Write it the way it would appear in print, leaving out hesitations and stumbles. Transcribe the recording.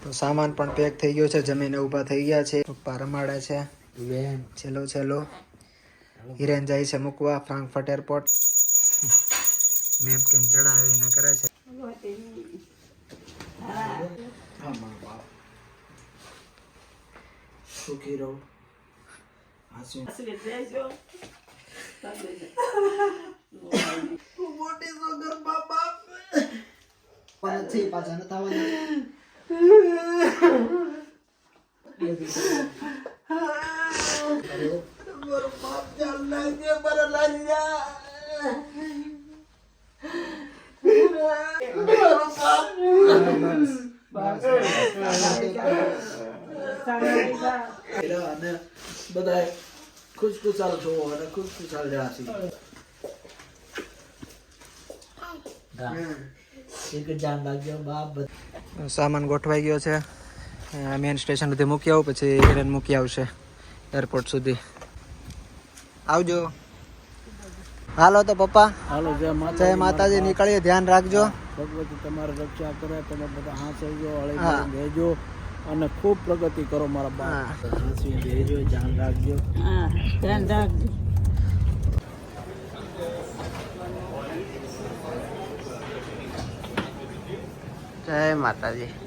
તો સામાન પણ પેક થઈ ગયો છે, જમીને ઊભા થઈ ગયા છે. પપ્પા રમાડે છે, છેલ્લો હિરેન જાય છે મૂકવા ફ્રાંકફર્ટ એરપોર્ટ. મેપ કેમ ચડાવીને કરે છે. સુખી રહો. મોટી સોગર બાપા પાછા નથી આવવાનું. બધા ખુશખુશાલ છો અને ખુશખુશાલ રહેશે. સામાન ગોઠવાઈ ગયો છે. મેન સ્ટેશન સુધી મૂકી આવું, પછી હિરેન મૂકી આવશે એરપોર્ટ સુધી. આવજો. હાલો તો પપ્પા, હાલો. જય માતાજી. નીકળીએ, ધ્યાન રાખજો. ભગવતી તમારી રક્ષા કરે. તમે બધા હાંસવજો, હળી રહેજો અને ખૂબ પ્રગતિ કરો મારા બાપ. હાંસવી રહેજો, ધ્યાન રાખજો. ધ્યાન રાખજો. જય માતાજી.